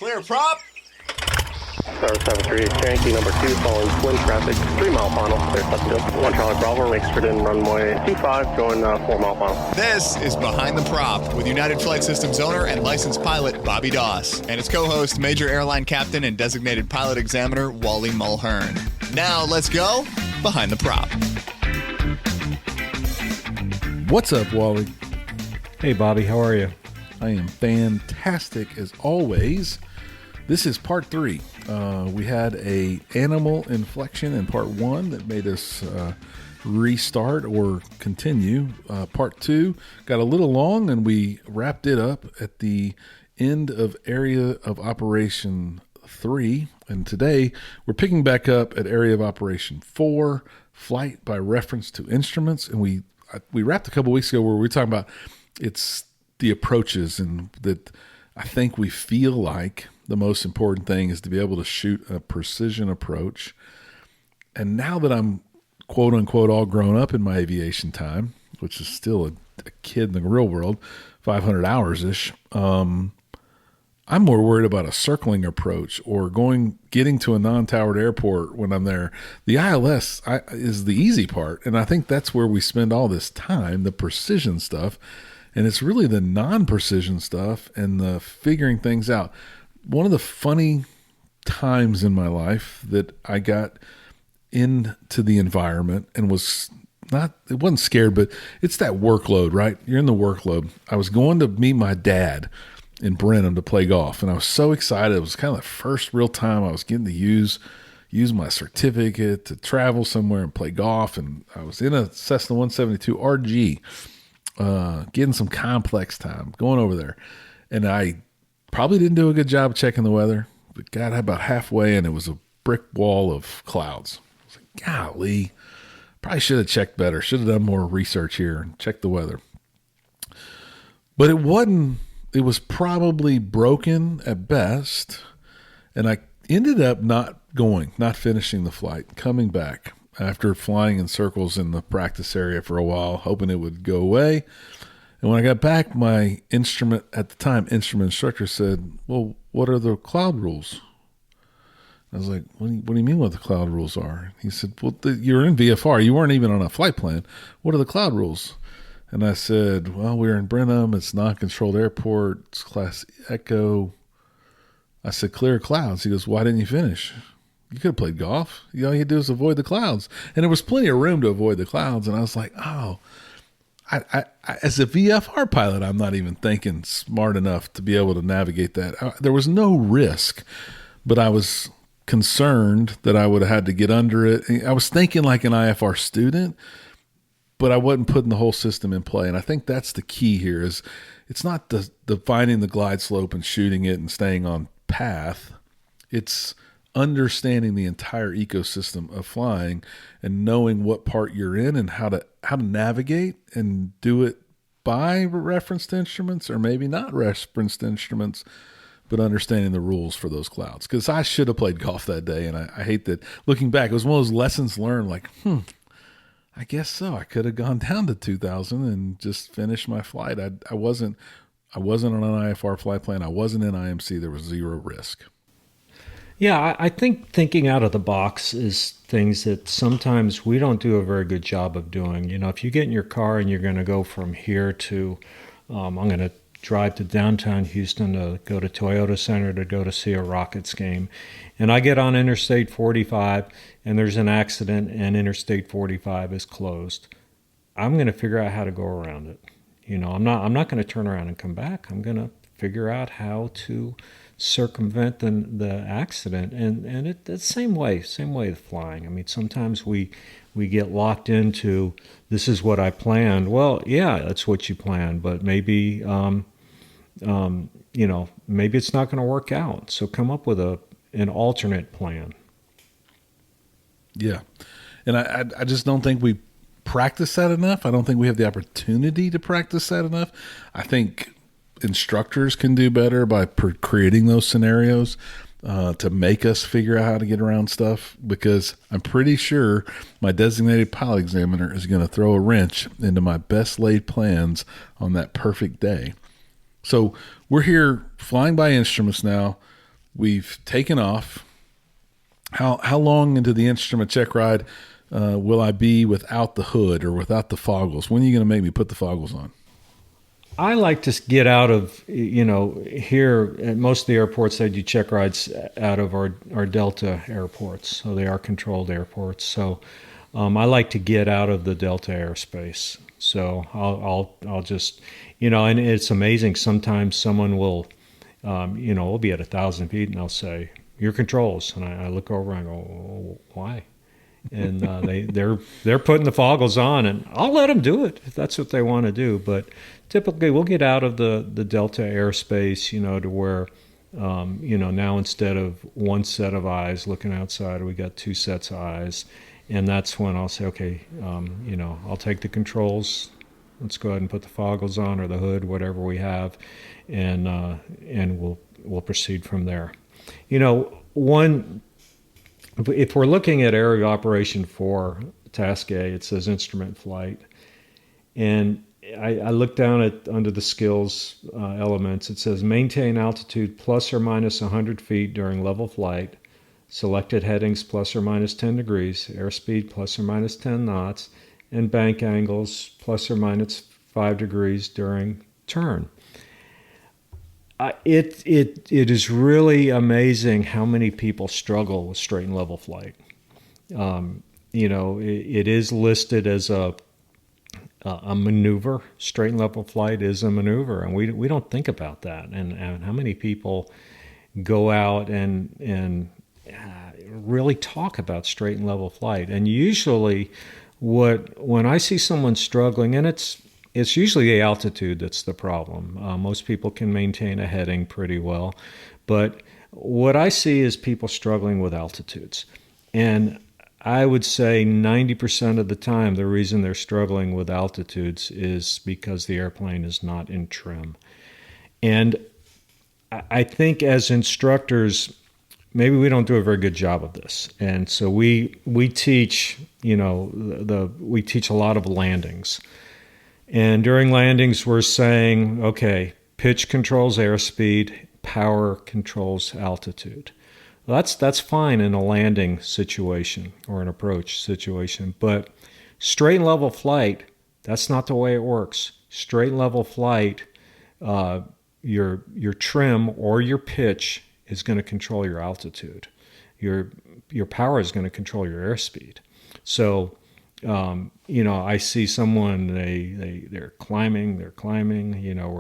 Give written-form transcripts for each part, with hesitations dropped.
Clear prop. Star 73, Yankee number 2, following twin traffic, 3 mile final, clear subject. 1 Charlie Bravo, exit in runway 25, going 4 mile final. This is Behind the Prop with United Flight Systems owner and licensed pilot Bobby Doss and his co-host, Major Airline Captain and designated pilot examiner Wally Mulhern. Now let's go Behind the Prop. What's up, Wally? Hey, Bobby, how are you? I am fantastic as always. This is part 3. We had a animal inflection in part 1 that made us restart or continue. Part 2 got a little long, and we wrapped it up at the end of Area of Operation 3. And today we're picking back up at Area of Operation 4, Flight by Reference to Instruments. And we wrapped a couple weeks ago where we were talking about it's the approaches, and that I think we feel like the most important thing is to be able to shoot a precision approach. And now that I'm quote unquote all grown up in my aviation time, which is still a kid in the real world, 500 hours ish, I'm more worried about a circling approach or getting to a non-towered airport when I'm there. The ILS is the easy part. And I think that's where we spend all this time, the precision stuff. And it's really the non-precision stuff and the figuring things out. One of the funny times in my life that I got into the environment and it wasn't scared, but it's that workload, right? You're in the workload. I was going to meet my dad in Brenham to play golf, and I was so excited. It was kind of the first real time I was getting to use my certificate to travel somewhere and play golf. And I was in a Cessna 172 RG, getting some complex time, going over there. And I probably didn't do a good job of checking the weather, but got about halfway and it was a brick wall of clouds. I was like, golly, probably should have checked better. Should have done more research here and checked the weather. But it wasn't, it was probably broken at best. And I ended up not finishing the flight, coming back after flying in circles in the practice area for a while, hoping it would go away. And when I got back, my instrument instructor said, well, what are the cloud rules? I was like, what do you mean what the cloud rules are? He said, well, you're in VFR. You weren't even on a flight plan. What are the cloud rules? And I said, well, we're in Brenham. It's non-controlled airport. It's class Echo. I said, clear clouds. He goes, why didn't you finish? You could have played golf. All you had to do is avoid the clouds. And there was plenty of room to avoid the clouds. And I was like, oh, I as a VFR pilot, I'm not even thinking smart enough to be able to navigate that. There was no risk, but I was concerned that I would have had to get under it. I was thinking like an IFR student, but I wasn't putting the whole system in play. And I think that's the key here is it's not the finding the glide slope and shooting it and staying on path. It's understanding the entire ecosystem of flying and knowing what part you're in and how to navigate and do it by reference to instruments or maybe not reference to instruments, but understanding the rules for those clouds. Because I should have played golf that day, and I hate that. Looking back, it was one of those lessons learned, like, I guess so. I could have gone down to 2,000 and just finished my flight. I wasn't on an IFR flight plan. I wasn't in IMC. There was zero risk. Yeah, I think thinking out of the box is things that sometimes we don't do a very good job of doing. You know, if you get in your car and you're going to go from here to, I'm going to drive to downtown Houston to go to Toyota Center to go to see a Rockets game. And I get on Interstate 45 and there's an accident and Interstate 45 is closed. I'm going to figure out how to go around it. You know, I'm not going to turn around and come back. I'm going to figure out how to circumvent the accident, and it's the same way with flying. I mean, sometimes we get locked into this is what I planned. Well, yeah, that's what you planned, but maybe maybe it's not going to work out. So come up with an alternate plan. Yeah, and I just don't think we practice that enough. I don't think we have the opportunity to practice that enough. I think instructors can do better by creating those scenarios to make us figure out how to get around stuff, because I'm pretty sure my designated pilot examiner is going to throw a wrench into my best laid plans on that perfect day. So we're here flying by instruments now, we've taken off. How long into the instrument check ride will I be without the hood or without the foggles? When are you going to make me put the foggles on? I like to get out of, here at most of the airports, they do check rides out of our Delta airports. So they are controlled airports. So I like to get out of the Delta airspace. So I'll just, and it's amazing. Sometimes someone will, we'll be at 1,000 feet and they'll say, your controls. And I look over and I go, oh, why? And they're putting the foggles on, and I'll let them do it if that's what they want to do. But typically, we'll get out of the Delta airspace, to where, now instead of one set of eyes looking outside, we got two sets of eyes, and that's when I'll say, okay, I'll take the controls. Let's go ahead and put the foggles on or the hood, whatever we have, and we'll proceed from there. If we're looking at area operation 4, task A, it says instrument flight. And I look down at under the skills elements. It says maintain altitude plus or minus 100 feet during level flight. Selected headings plus or minus 10 degrees. Airspeed plus or minus 10 knots. And bank angles plus or minus 5 degrees during turn. It is really amazing how many people struggle with straight and level flight. It is listed as a maneuver. Straight and level flight is a maneuver, and we don't think about that. And how many people go out and really talk about straight and level flight. And usually, when I see someone struggling, and it's usually the altitude that's the problem. Most people can maintain a heading pretty well. But what I see is people struggling with altitudes. And I would say 90% of the time, the reason they're struggling with altitudes is because the airplane is not in trim. And I think as instructors, maybe we don't do a very good job of this. And so we teach, we teach a lot of landings. And during landings, we're saying, okay, pitch controls airspeed, power controls altitude. Well, that's fine in a landing situation or an approach situation, but straight and level flight, that's not the way it works. Straight and level flight, your trim or your pitch is going to control your altitude. Your power is going to control your airspeed. So I see someone, they're climbing, we're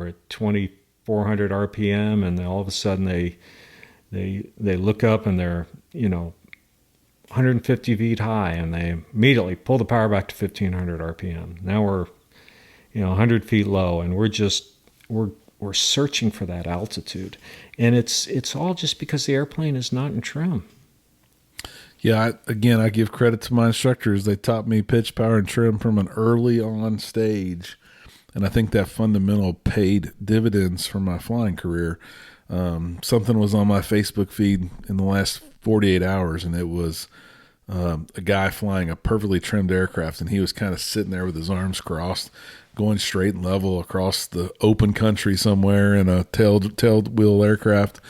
at 2,400 RPM, and then all of a sudden they look up and they're, 150 feet high, and they immediately pull the power back to 1,500 RPM. Now we're, 100 feet low, and we're searching for that altitude. And it's all just because the airplane is not in trim. Yeah, I give credit to my instructors. They taught me pitch, power, and trim from an early on stage. And I think that fundamental paid dividends for my flying career. Something was on my Facebook feed in the last 48 hours, and it was a guy flying a perfectly trimmed aircraft, and he was kind of sitting there with his arms crossed, going straight and level across the open country somewhere in a tailed wheel aircraft,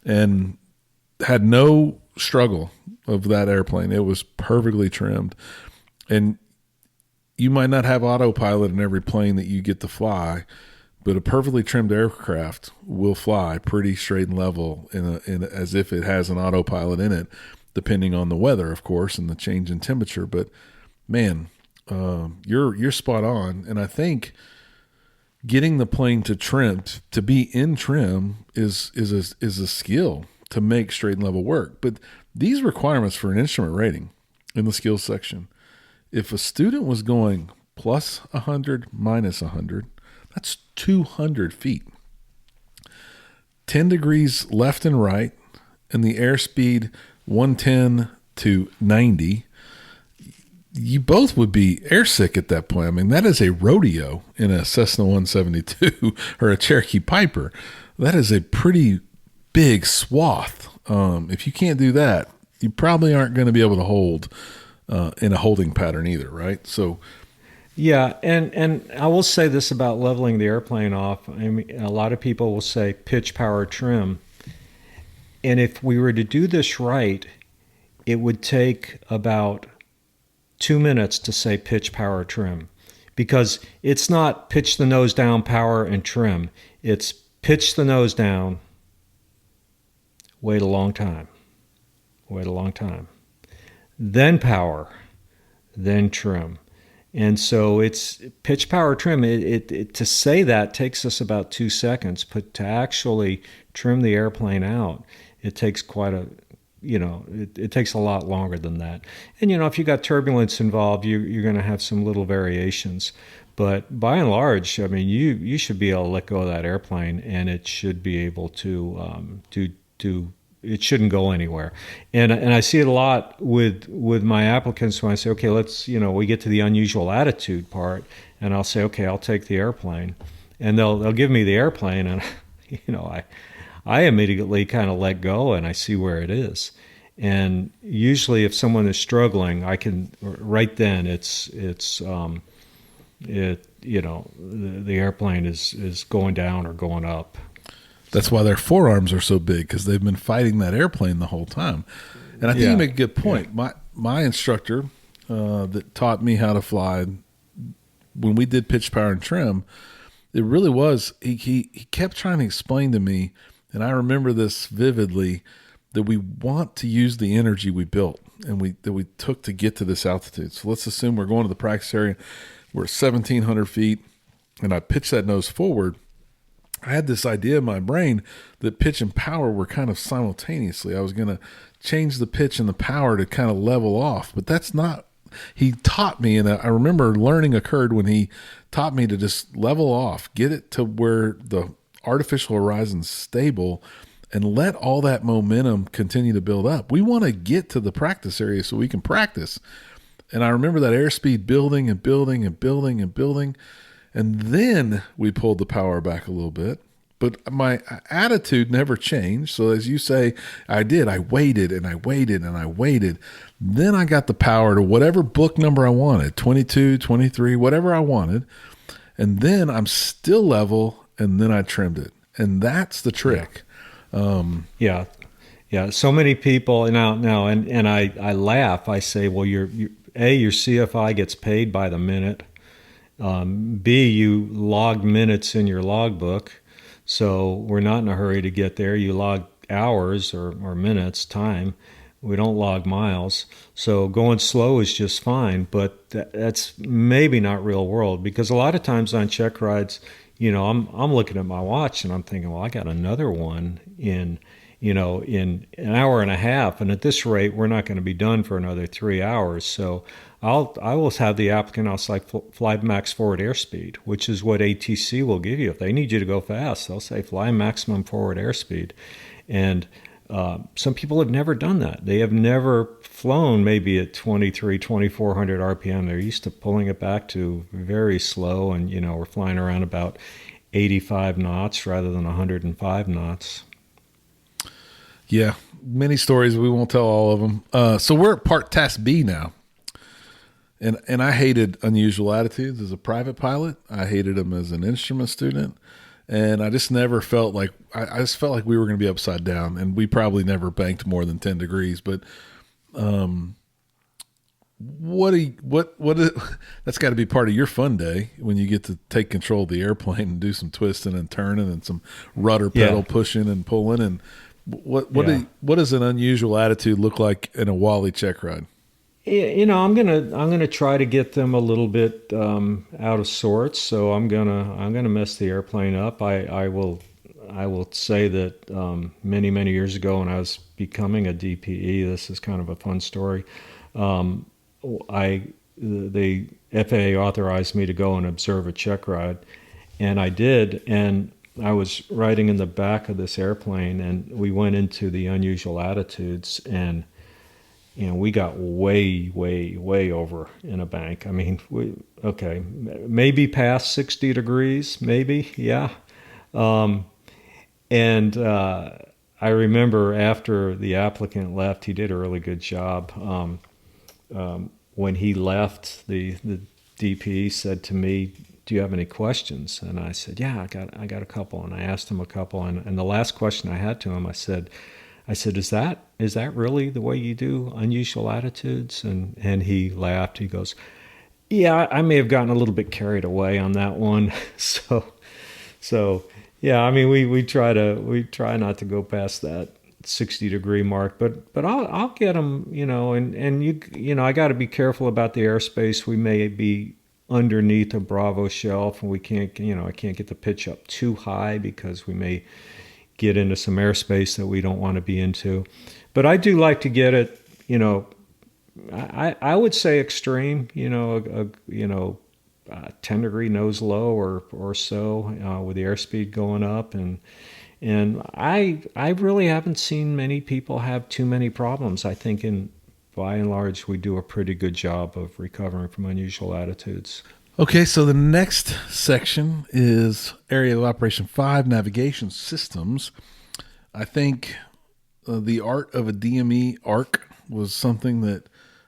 and had no struggle of that airplane. It was perfectly trimmed. And you might not have autopilot in every plane that you get to fly, but a perfectly trimmed aircraft will fly pretty straight and level in as if it has an autopilot in it, depending on the weather, of course, and the change in temperature. But man, you're spot on. And I think getting the plane to be in trim is a skill to make straight and level work. But these requirements for an instrument rating in the skills section, if a student was going plus 100, minus 100, that's 200 feet. 10 degrees left and right, and the airspeed 110 to 90, you both would be airsick at that point. I mean, that is a rodeo in a Cessna 172 or a Cherokee Piper. That is a pretty big swath. If you can't do that, you probably aren't going to be able to hold in a holding pattern either, right? So, yeah, and I will say this about leveling the airplane off. I mean, a lot of people will say pitch, power, trim. And if we were to do this right, it would take about 2 minutes to say pitch, power, trim. Because it's not pitch the nose down, power, and trim. It's pitch the nose down, wait a long time, then power, then trim. And so it's pitch, power, trim. It to say that takes us about 2 seconds, but to actually trim the airplane out, it takes it takes a lot longer than that. And, if you got turbulence involved, you're going to have some little variations. But by and large, I mean, you should be able to let go of that airplane, and it should be able to it shouldn't go anywhere. And I see it a lot with my applicants when I say, okay, let's, we get to the unusual attitude part, and I'll say, okay, I'll take the airplane. And they'll give me the airplane, and, I immediately kind of let go and I see where it is. And usually if someone is struggling, I can, right then the airplane is going down or going up. That's why their forearms are so big, because they've been fighting that airplane the whole time. And I think you make a good point. Yeah. My instructor that taught me how to fly, when we did pitch, power, and trim, it really was, he kept trying to explain to me, and I remember this vividly, that we want to use the energy we built and that we took to get to this altitude. So let's assume we're going to the practice area. We're 1,700 feet, and I pitch that nose forward. I had this idea in my brain that pitch and power were kind of simultaneously. I was going to change the pitch and the power to kind of level off, but that's not. He taught me, and I remember learning occurred when he taught me to just level off, get it to where the artificial horizon's stable, and let all that momentum continue to build up. We want to get to the practice area so we can practice. And I remember that airspeed building and building and building and building. And then we pulled the power back a little bit. But my attitude never changed. So as you say, I did. I waited and I waited and I waited. Then I got the power to whatever book number I wanted, 22, 23, whatever I wanted. And then I'm still level, and then I trimmed it. And that's the trick. Yeah. So many people now, and I laugh. I say, well, your CFI gets paid by the minute. B, you log minutes in your logbook, so we're not in a hurry to get there. You log hours or minutes, time. We don't log miles. So going slow is just fine, but that's maybe not real world, because a lot of times on check rides, I'm looking at my watch and I'm thinking, well, I got another one in an hour and a half, and at this rate, we're not going to be done for another 3 hours. So I will have the applicant, I'll say, fly max forward airspeed, which is what ATC will give you. If they need you to go fast, they'll say fly maximum forward airspeed. And some people have never done that. They have never flown maybe at 2,400 RPM. They're used to pulling it back to very slow, and we're flying around about 85 knots rather than 105 knots. Yeah, many stories. We won't tell all of them. So we're at part task B now. And I hated unusual attitudes as a private pilot. I hated them as an instrument student. And I just never felt like, I just felt like we were going to be upside down. And we probably never banked more than 10 degrees. But that's got to be part of your fun day when you get to take control of the airplane and do some twisting and turning and some rudder pedal pushing and pulling. And what does an unusual attitude look like in a Wally check ride? I'm gonna try to get them a little bit out of sorts. So I'm gonna mess the airplane up. I will say that many years ago, when I was becoming a DPE, this is kind of a fun story. The FAA authorized me to go and observe a check ride, and I did. And I was riding in the back of this airplane, and we went into the unusual attitudes, and we got way over in a bank. I mean, maybe past 60 degrees, maybe, yeah. And I remember after the applicant left, he did a really good job. When he left, the DP said to me, "Do you have any questions?" And I said, "Yeah, I got a couple." And I asked him a couple. And the last question I had to him, I said, I said, is that really the way you do unusual attitudes? And he laughed. He goes, yeah, I may have gotten a little bit carried away on that one. So yeah, I mean, we try not to go past that 60-degree mark, but I'll get them, and I got to be careful about the airspace. We may be underneath a Bravo shelf, and we can't, I can't get the pitch up too high because we may get into some airspace that we don't want to be into. But I do like to get it, I would say extreme, 10-degree nose low or so, with the airspeed going up, and I really haven't seen many people have too many problems. I think by and large we do a pretty good job of recovering from unusual attitudes. Okay, so the next section is Area of Operation 5, Navigation Systems. I think the art of a DME ARC was something that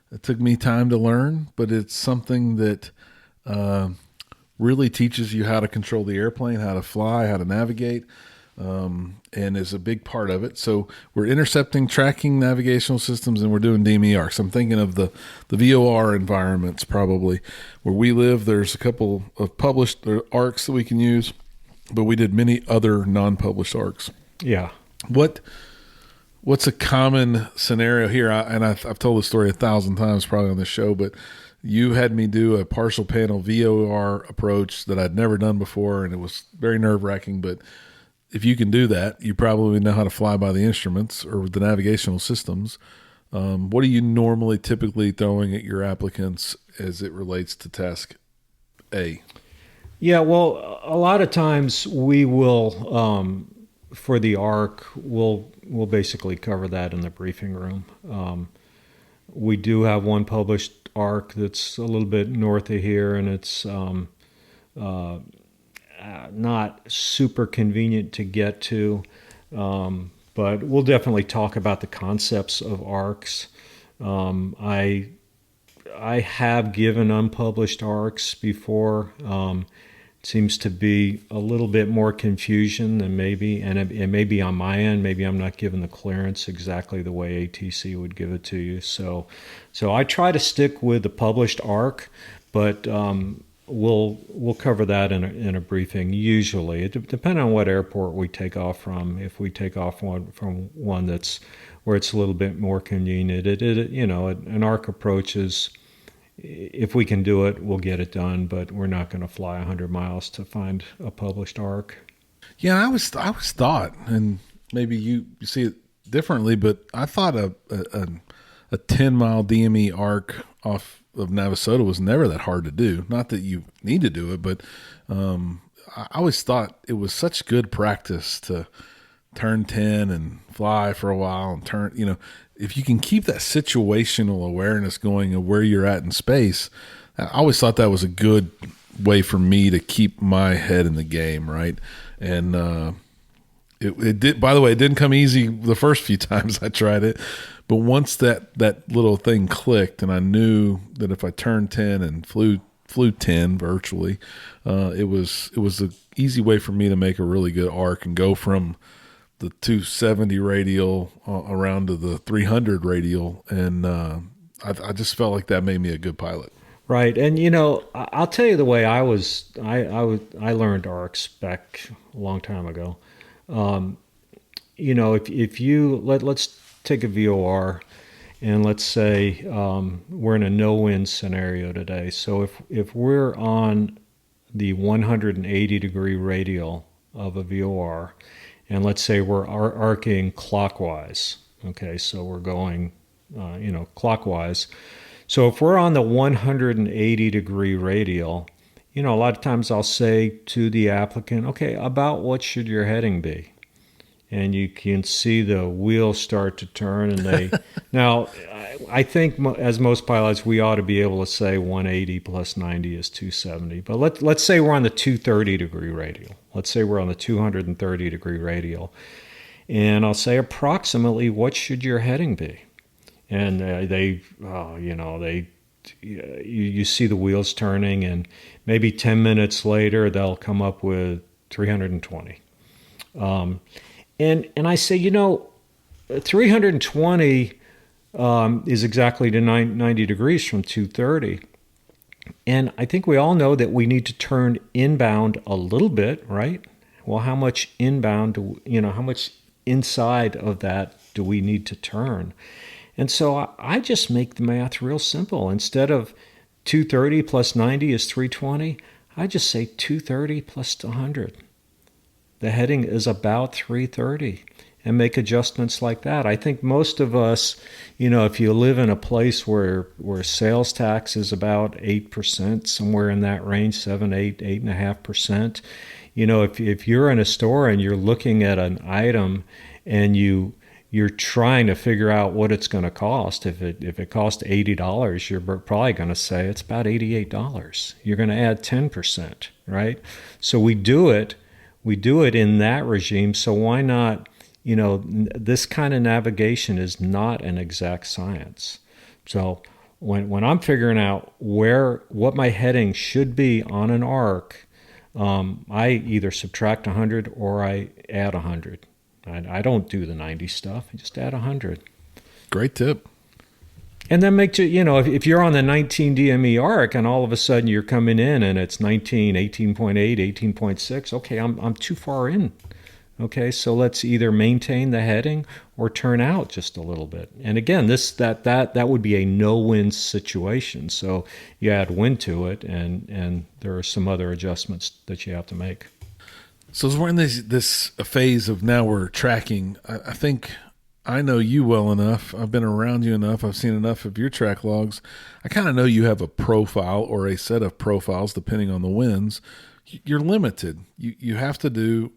it took me time to learn, but it's something that really teaches you how to control the airplane, how to fly, how to navigate, and is a big part of it. So we're intercepting, tracking navigational systems, and we're doing DME ARCs. I'm thinking of the VOR environments probably. Where we live, there's a couple of published ARCs that we can use, but we did many other non-published ARCs. Yeah. What's a common scenario here? I've told the story 1,000 times probably on this show, but you had me do a partial panel VOR approach that I'd never done before, and it was very nerve-wracking, but if you can do that, you probably know how to fly by the instruments or the navigational systems. What are you normally typically throwing at your applicants as it relates to task A? Yeah, well, a lot of times we will, for the ARC, we'll basically cover that in the briefing room. We do have one published ARC that's a little bit north of here, and it's not super convenient to get to, but we'll definitely talk about the concepts of ARCs. I have given unpublished ARCs before. It seems to be a little bit more confusion than maybe, and it may be on my end. Maybe I'm not given the clearance exactly the way ATC would give it to you. So I try to stick with the published ARC, but we'll cover that in a briefing. Usually, it depending on what airport we take off from. If we take off from one that's where it's a little bit more convenient, an ARC approach is, if we can do it, we'll get it done. But we're not going to fly 100 miles to find a published ARC. Yeah, I was thought, and maybe you see it differently, but I thought a 10-mile DME ARC off of Navasota was never that hard to do. Not that you need to do it, but I always thought it was such good practice to turn 10 and fly for a while and turn, if you can keep that situational awareness going of where you're at in space. I always thought that was a good way for me to keep my head in the game, right? And it did, by the way, it didn't come easy the first few times I tried it. But once that little thing clicked, and I knew that if I turned 10 and flew 10 virtually, it was an easy way for me to make a really good arc and go from the 270 radial around to the 300 radial, and I just felt like that made me a good pilot. Right, and I'll tell you the way I learned ARCs back a long time ago. If you let's take a VOR, and let's say we're in a no-wind scenario today. So if we're on the 180-degree radial of a VOR, and let's say we're arcing clockwise, okay, so we're going, clockwise. So if we're on the 180-degree radial, a lot of times I'll say to the applicant, okay, about what should your heading be? And you can see the wheels start to turn, and now I think as most pilots, we ought to be able to say 180 plus 90 is 270. But let's say we're on the 230-degree radial. Let's say we're on the 230-degree radial. And I'll say approximately what should your heading be? And you see the wheels turning, and maybe 10 minutes later, they'll come up with 320. And I say, 320 is exactly to 90 degrees from 230. And I think we all know that we need to turn inbound a little bit, right? Well, how much inbound, how much inside of that do we need to turn? And so I just make the math real simple. Instead of 230 plus 90 is 320, I just say 230 plus 100. The heading is about 330, and make adjustments like that. I think most of us, if you live in a place where sales tax is about 8%, somewhere in that range, 7, 8, 8.5%, if you're in a store and you're looking at an item and you're trying to figure out what it's going to cost. If it costs $80, you're probably going to say it's about $88. You're going to add 10%, right? So we do it in that regime. So why not? This kind of navigation is not an exact science. So when I'm figuring out what my heading should be on an arc, I either subtract 100 or I add 100. I don't do the 90 stuff. I just add 100. Great tip. And then if you're on the 19 DME arc and all of a sudden you're coming in and it's 19, 18.8, 18.6, okay, I'm too far in. Okay, so let's either maintain the heading or turn out just a little bit. And again, that would be a no-win situation. So you add wind to it, and there are some other adjustments that you have to make. So as we're in this phase of now we're tracking, I think I know you well enough. I've been around you enough. I've seen enough of your track logs. I kind of know you have a profile or a set of profiles depending on the winds. You're limited. You have to do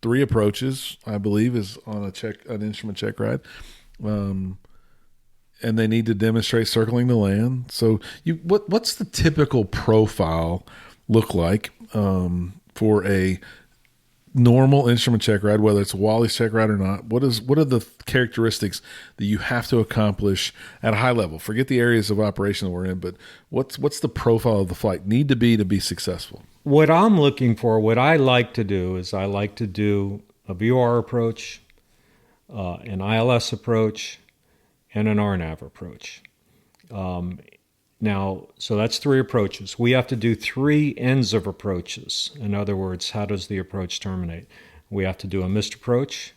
3 approaches, I believe, is on an instrument check ride. And they need to demonstrate circling the land. So what's the typical profile look like for a normal instrument check ride, whether it's a Wally's check ride or not? What are the characteristics that you have to accomplish at a high level? Forget the areas of operation that we're in, but what's the profile of the flight need to be successful? What I'm looking for, what I like to do is I like to do a VOR approach, an ILS approach, and an RNAV approach. Now, so that's 3 approaches. We have to do 3 ends of approaches. In other words, how does the approach terminate? We have to do a missed approach,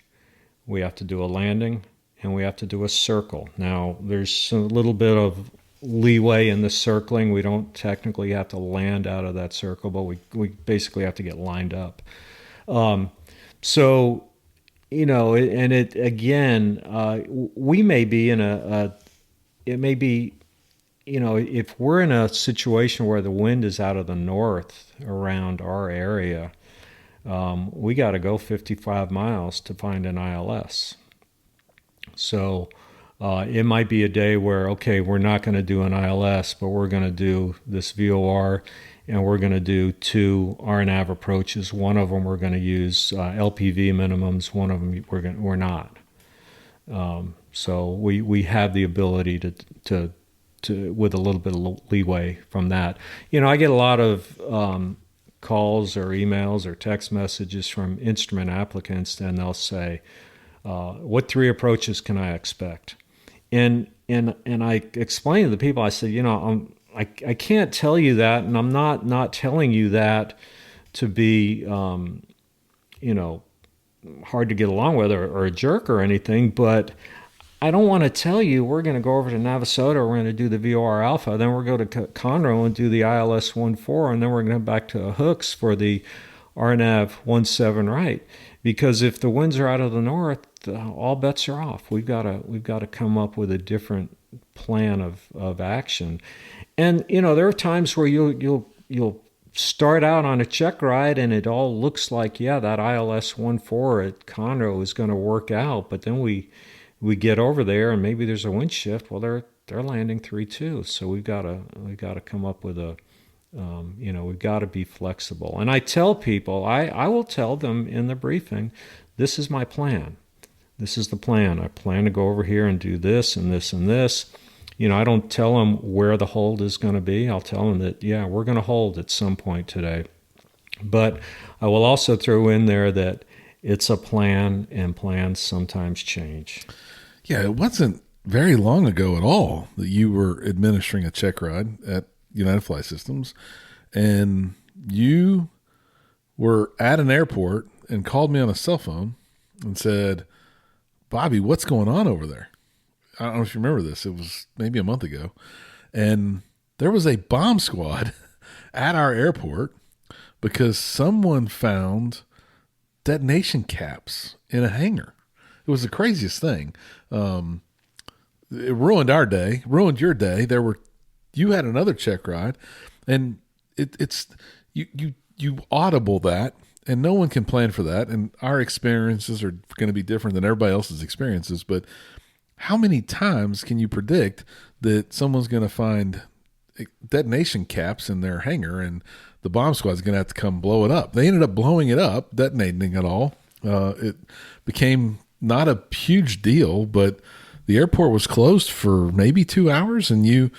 we have to do a landing, and we have to do a circle. Now, there's a little bit of leeway in the circling. We don't technically have to land out of that circle, but we basically have to get lined up. So, and it again, we may be in it may be, if we're in a situation where the wind is out of the north around our area, we got to go 55 miles to find an ILS. So it might be a day where, okay, we're not going to do an ILS, but we're going to do this VOR, and we're going to do 2 RNAV approaches. One of them we're going to use LPV minimums. One of them we're not. So we have the ability to with a little bit of leeway from that. I get a lot of calls or emails or text messages from instrument applicants, and they'll say, what 3 approaches can I expect? And I explain to the people, I said, I can't tell you that, and I'm not telling you that to be, hard to get along with or a jerk or anything, but I don't want to tell you we're going to go over to Navasota, we're going to do the VOR Alpha, then we're going to go to Conroe and do the ILS 14, and then we're going to go back to Hooks for the RNAV 17 right. Because if the winds are out of the north, all bets are off. We've got to come up with a different plan of action. And there are times where you'll start out on a check ride and it all looks like, that ILS 14 at Conroe is going to work out, but then we get over there and maybe there's a wind shift. Well, they're landing 3-2, so we've got to come up with a we've got to be flexible. And I tell people, I will tell them in the briefing, this is my plan. This is the plan. I plan to go over here and do this and this and this. I don't tell them where the hold is going to be. I'll tell them that, we're going to hold at some point today. But I will also throw in there that it's a plan, and plans sometimes change. Yeah, it wasn't very long ago at all that you were administering a check ride at United Flight Systems, and you were at an airport and called me on a cell phone and said, Bobby, what's going on over there? I don't know if you remember this. It was maybe a month ago. And there was a bomb squad at our airport because someone found detonation caps in a hangar. It was the craziest thing. It ruined our day, ruined your day. You had another check ride, and it's you audible that, and no one can plan for that. And our experiences are going to be different than everybody else's experiences. But how many times can you predict that someone's going to find detonation caps in their hangar and the bomb squad's going to have to come blow it up? They ended up blowing it up, detonating it all. It became not a huge deal, but the airport was closed for maybe 2 hours, and you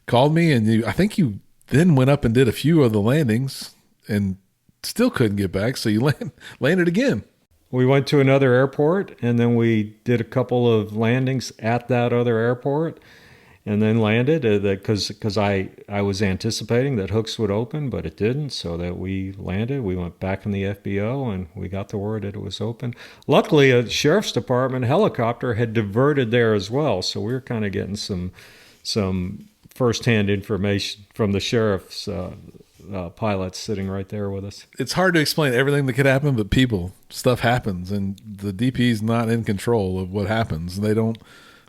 called me, and I think you then went up and did a few of the landings and still couldn't get back, so you landed again. We went to another airport, and then we did a couple of landings at that other airport, and then landed because I was anticipating that hooks would open, but it didn't, so that we landed. We went back in the FBO, and we got the word that it was open. Luckily, a sheriff's department helicopter had diverted there as well, so we were kind of getting some firsthand information from the sheriff's pilots sitting right there with us. It's hard to explain everything that could happen, but stuff happens, and the DP's not in control of what happens.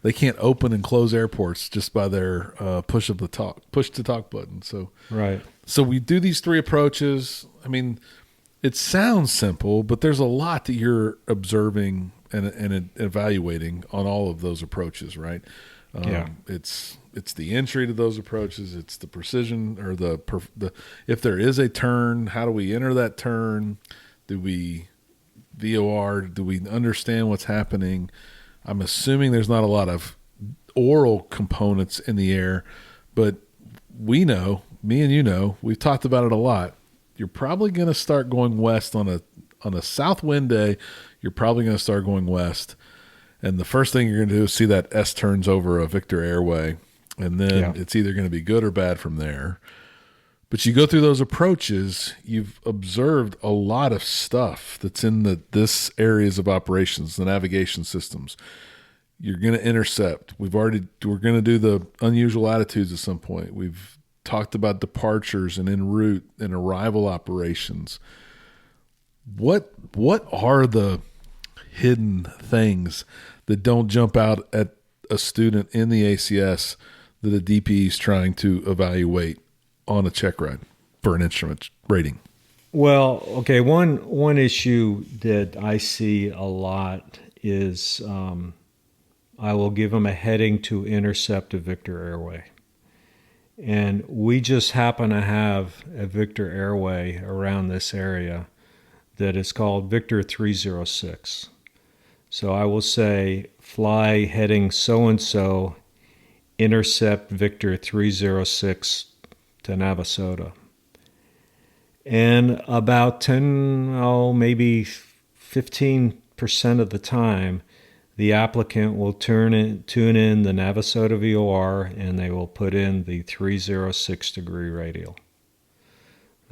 They can't open and close airports just by their push to talk button. So right. So we do these 3 approaches. I mean, it sounds simple, but there's a lot that you're observing and evaluating on all of those approaches, right? Yeah. It's the entry to those approaches. It's the precision, or the if there is a turn, how do we enter that turn? Do we VOR? Do we understand what's happening? I'm assuming there's not a lot of oral components in the air, but we know, me and you know, we've talked about it a lot. You're probably going to start going west on a south wind day. You're probably going to start going west. And the first thing you're going to do is see that S turns over a Victor airway, and then it's either going to be good or bad from there. But you go through those approaches, you've observed a lot of stuff that's in this areas of operations, the navigation systems. You're going to intercept. We're going to do the unusual attitudes at some point. We've talked about departures and en route and arrival operations. What are the hidden things that don't jump out at a student in the ACS that a DP is trying to evaluate on a check ride for an instrument rating? Well, okay, one issue that I see a lot is I will give them a heading to intercept a Victor airway. And we just happen to have a Victor airway around this area that is called Victor 306. So I will say, fly heading so-and-so, intercept Victor 306 to Navasota. And about maybe 15% of the time, the applicant will tune in the Navasota VOR, and they will put in the 306 degree radial.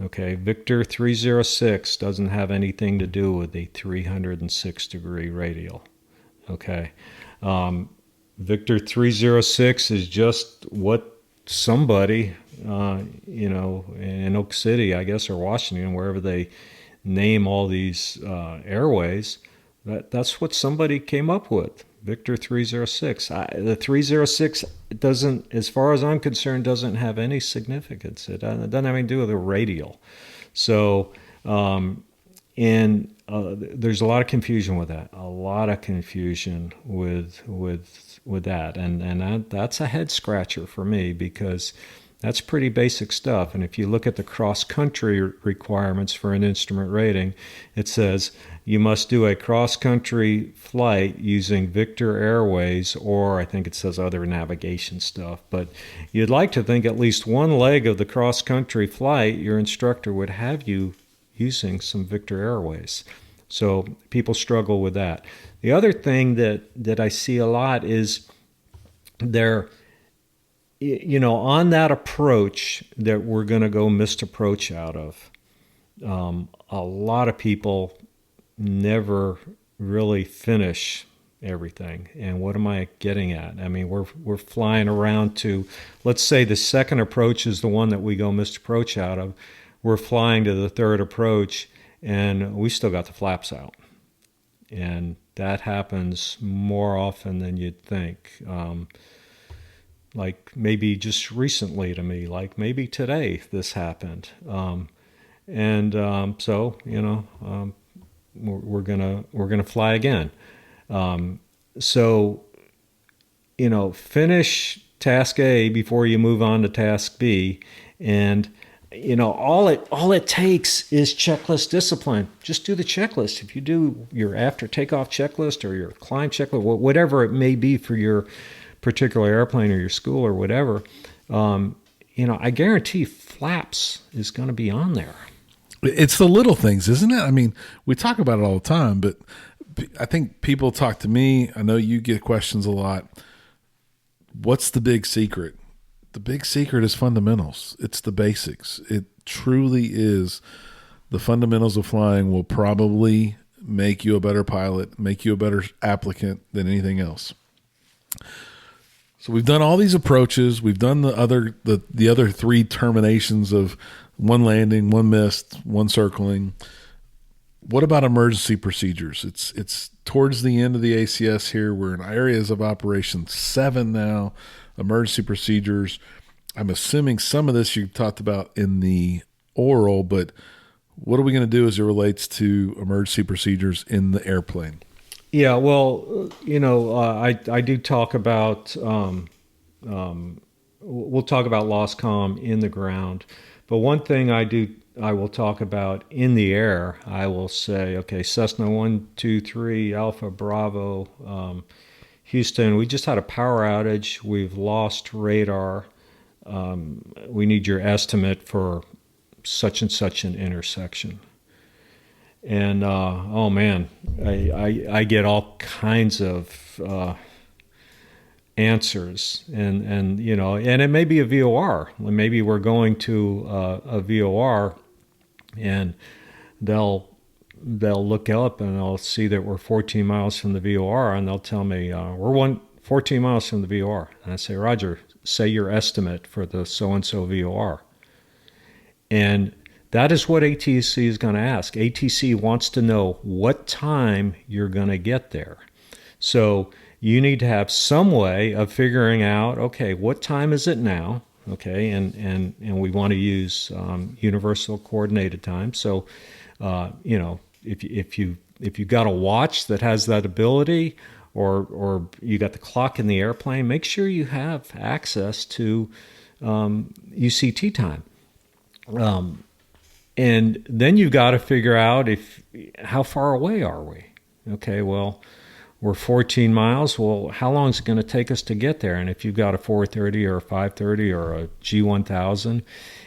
Okay, Victor 306 doesn't have anything to do with the 306 degree radial. Okay, Victor 306 is just what somebody, in Oak City, I guess, or Washington, wherever they name all these airways, that's what somebody came up with. Victor 306. The 306 doesn't, as far as I'm concerned, doesn't have any significance. It doesn't have anything to do with a radial. So, there's a lot of confusion with that. A lot of confusion with that, and that's a head scratcher for me, because that's pretty basic stuff. And if you look at the cross-country requirements for an instrument rating, it says you must do a cross-country flight using Victor Airways, or I think it says other navigation stuff. But you'd like to think at least one leg of the cross-country flight, your instructor would have you using some Victor Airways. So people struggle with that. The other thing that I see a lot is they're, on that approach that we're going to go missed approach out of. A lot of people never really finish everything. And what am I getting at? I mean, we're flying around to, let's say the second approach is the one that we go missed approach out of. We're flying to the third approach, and we still got the flaps out. And that happens more often than you'd think. Like maybe just recently to me, like maybe today this happened. So we're gonna fly again. Finish task A before you move on to task B, and all it takes is checklist discipline. Just do the checklist. If you do your after takeoff checklist or your climb checklist, whatever it may be for your particular airplane or your school or whatever, I guarantee flaps is going to be on there. It's the little things, isn't it? I mean, we talk about it all the time, but I think people talk to me. I know you get questions a lot. What's the big secret? The big secret is fundamentals. It's the basics. It truly is. The fundamentals of flying will probably make you a better pilot, make you a better applicant than anything else. So we've done all these approaches. We've done the other three terminations of one landing, one missed, one circling. What about emergency procedures? It's towards the end of the ACS here. We're in areas of operation 7 now. Emergency procedures. I'm assuming some of this you talked about in the oral, but what are we going to do as it relates to emergency procedures in the airplane? Yeah, well, I do talk about, we'll talk about lost comm in the ground. But one thing I will talk about in the air, I will say, okay, Cessna 123 Alpha Bravo, Houston, we just had a power outage. We've lost radar. We need your estimate for such and such an intersection. And oh man, I get all kinds of answers, and and it may be a VOR. Maybe we're going to a VOR, and they'll look up and they'll see that we're 14 miles from the VOR, and they'll tell me we're 14 miles from the VOR. And I say, Roger, say your estimate for the so-and-so VOR. And that is what ATC is going to ask. ATC wants to know what time you're going to get there. So you need to have some way of figuring out, okay, what time is it now? Okay, and we want to use universal coordinated time. So, if you got a watch that has that ability, or you got the clock in the airplane, make sure you have access to UCT time. And then you've got to figure out how far away are we? Okay, well, we're 14 miles. Well, how long is it going to take us to get there? And if you've got a 430 or a 530 or a G1000,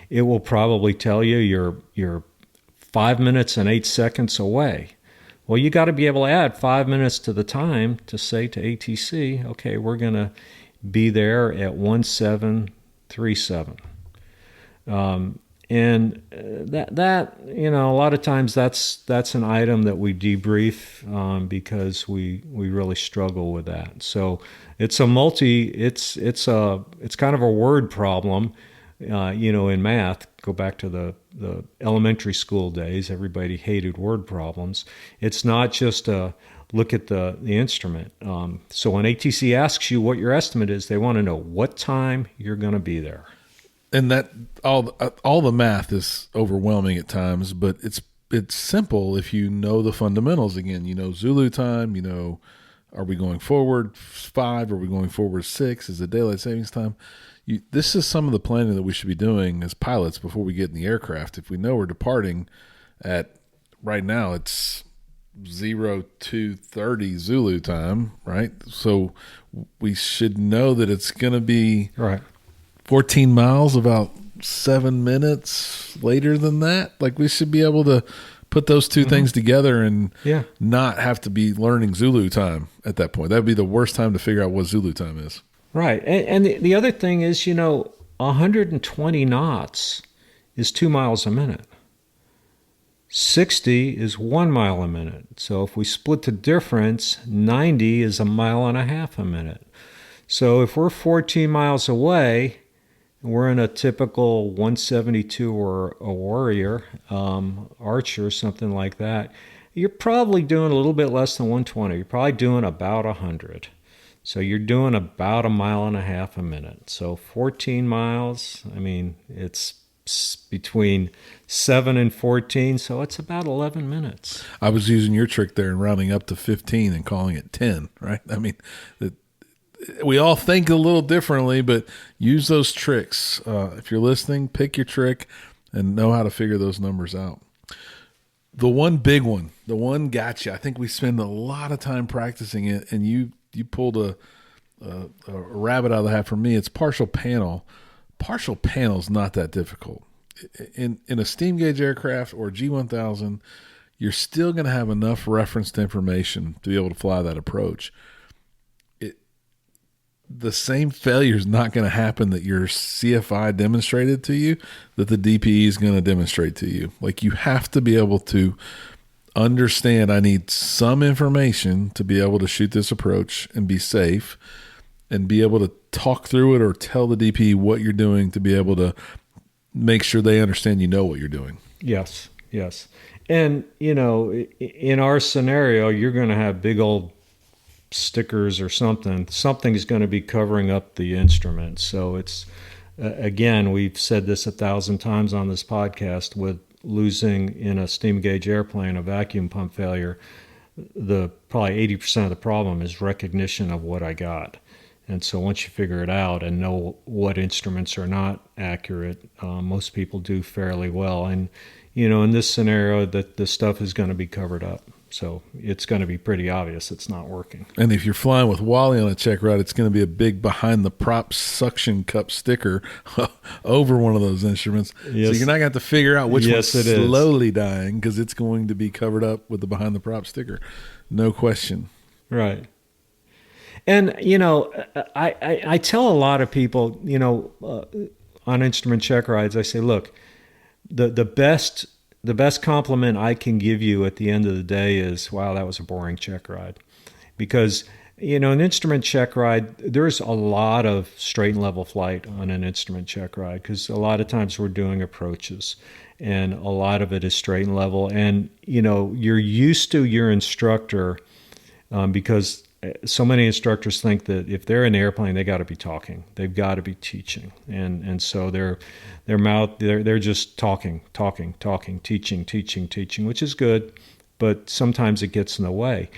it will probably tell you you're 5 minutes and 8 seconds away. Well, you got to be able to add 5 minutes to the time to say to ATC, okay, we're going to be there at 1737. And that a lot of times that's an item that we debrief because we really struggle with that. So it's kind of a word problem, in math. Go back to the elementary school days. Everybody hated word problems. It's not just a look at the instrument. So when ATC asks you what your estimate is, they want to know what time you're going to be there. And that all the math is overwhelming at times, but it's simple if you know the fundamentals. Again, Zulu time. Are we going forward 5? Are we going forward 6? Is it daylight savings time? This is some of the planning that we should be doing as pilots before we get in the aircraft. If we know we're departing at right now, it's 02:30 Zulu time, right? So we should know that it's going to be right. 14 miles, about 7 minutes later than that. Like, we should be able to put those two things together and Yeah. not have to be learning Zulu time at that point. That would be the worst time to figure out what Zulu time is. Right. And the other thing is, 120 knots is 2 miles a minute. 60 is 1 mile a minute. So if we split the difference, 90 is 1.5 miles a minute. So if we're 14 miles away, we're in a typical 172 or a warrior, archer, something like that, you're probably doing a little bit less than 120. You're probably doing about 100. So you're doing about 1.5 miles a minute. So 14 miles, it's between 7 and 14, so it's about 11 minutes. I was using your trick there and rounding up to 15 and calling it 10, right? We all think a little differently, but use those tricks. If you're listening, pick your trick and know how to figure those numbers out. The one big one, the one gotcha. I think we spend a lot of time practicing it, and you pulled a rabbit out of the hat for me. It's partial panel. Partial panel is not that difficult. In a steam gauge aircraft or G1000, you're still going to have enough reference to information to be able to fly that approach. The same failure is not going to happen that your CFI demonstrated to you that the DPE is going to demonstrate to you. Like, you have to be able to understand, I need some information to be able to shoot this approach and be safe, and be able to talk through it or tell the DPE what you're doing to be able to make sure they understand you know what you're doing. Yes. And, in our scenario, you're going to have big old stickers or something's going to be covering up the instrument. So it's, again, we've said this 1,000 times on this podcast, with losing in a steam gauge airplane a vacuum pump failure, probably 80% of the problem is recognition of what I got. And so once you figure it out and know what instruments are not accurate, most people do fairly well. And, in this scenario, that the stuff is going to be covered up. So it's going to be pretty obvious it's not working. And if you're flying with Wally on a Checkride, it's going to be a big behind the prop suction cup sticker over one of those instruments. Yes. So you're not going to have to figure out which one's it is. slowly dying, because it's going to be covered up with the behind the prop sticker. No question. Right. And, I tell a lot of people, on instrument check rides, I say, look, the best compliment I can give you at the end of the day is, wow, that was a boring check ride. Because, an instrument check ride, there's a lot of straight and level flight on an instrument check ride, because a lot of times we're doing approaches, and a lot of it is straight and level. And, you're used to your instructor, because so many instructors think that if they're in the airplane, they got to be talking, they've got to be teaching, and so they're just talking, teaching, which is good, but sometimes it gets in the way.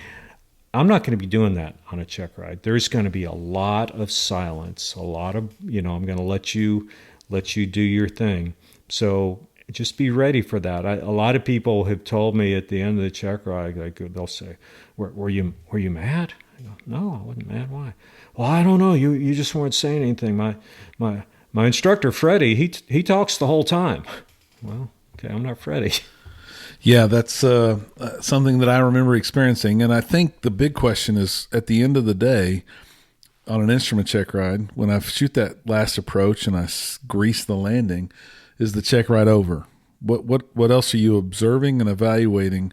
I'm not going to be doing that on a check ride. There's going to be a lot of silence, a lot of, I'm going to let you do your thing. So just be ready for that. A lot of people have told me at the end of the check ride, they'll say, "Were you mad?" I go, "No, I wasn't mad. Why?" "Well, I don't know. You just weren't saying anything. My instructor, Freddie, he talks the whole time." Well, okay, I'm not Freddie. Yeah, that's something that I remember experiencing. And I think the big question is, at the end of the day, on an instrument check ride, when I shoot that last approach and I grease the landing, is the check ride over? What else are you observing and evaluating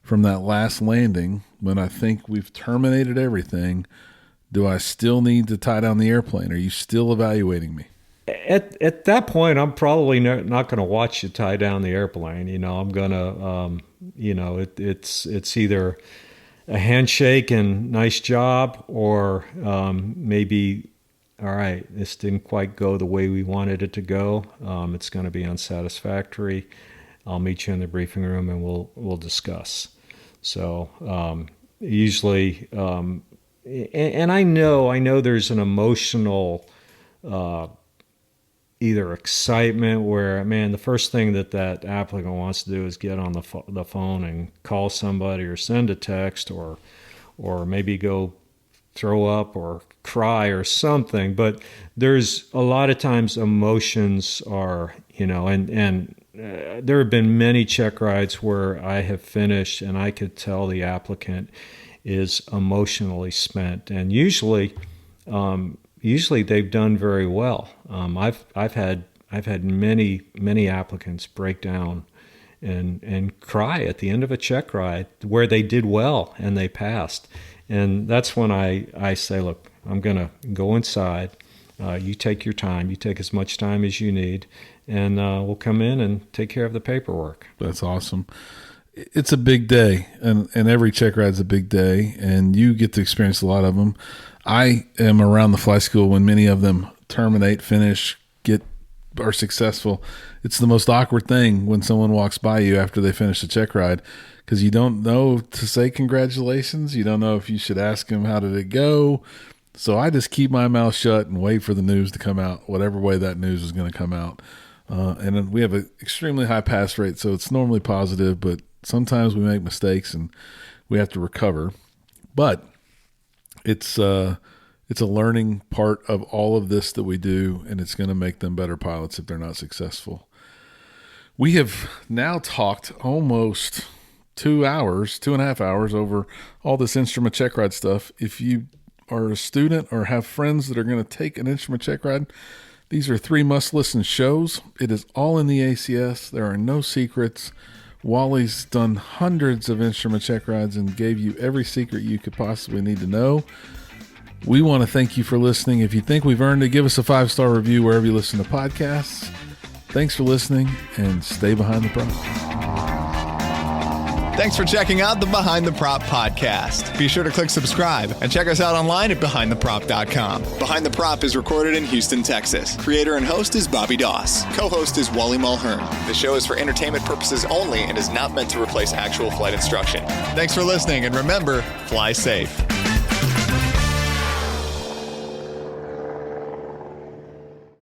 from that last landing? When I think we've terminated everything, do I still need to tie down the airplane? Are you still evaluating me? At that point, I'm probably not going to watch you tie down the airplane. I'm going to, it's either a handshake and nice job, or maybe, all right, this didn't quite go the way we wanted it to go. It's going to be unsatisfactory. I'll meet you in the briefing room and we'll discuss. So usually, and I know there's an emotional either excitement where, man, the first thing that applicant wants to do is get on the phone and call somebody or send a text or maybe go throw up or cry or something. But there's a lot of times emotions are, and there have been many check rides where I have finished and I could tell the applicant is emotionally spent, and usually they've done very well. I've had many applicants break down and cry at the end of a check ride where they did well and they passed. And that's when I say, look, I'm going to go inside. You take your time. You take as much time as you need, and we'll come in and take care of the paperwork. That's awesome. It's a big day, and every check ride's a big day, and you get to experience a lot of them. I am around the fly school when many of them terminate, finish, are successful. It's the most awkward thing when someone walks by you after they finish a check ride, because you don't know to say congratulations. You don't know if you should ask them, how did it go? So I just keep my mouth shut and wait for the news to come out, whatever way that news is going to come out. And then we have an extremely high pass rate, so it's normally positive, but sometimes we make mistakes and we have to recover. But it's a learning part of all of this that we do, and it's going to make them better pilots if they're not successful. We have now talked almost 2.5 hours over all this instrument check ride stuff. If you are a student or have friends that are going to take an instrument check ride, these are 3 must-listen shows. It is all in the ACS. There are no secrets. Wally's done hundreds of instrument check rides and gave you every secret you could possibly need to know. We want to thank you for listening. If you think we've earned it, give us a 5-star review wherever you listen to podcasts. Thanks for listening, and stay behind the prop. Thanks for checking out the Behind the Prop podcast. Be sure to click subscribe and check us out online at BehindTheProp.com. Behind the Prop is recorded in Houston, Texas. Creator and host is Bobby Doss. Co-host is Wally Mulhern. The show is for entertainment purposes only and is not meant to replace actual flight instruction. Thanks for listening, and remember, fly safe.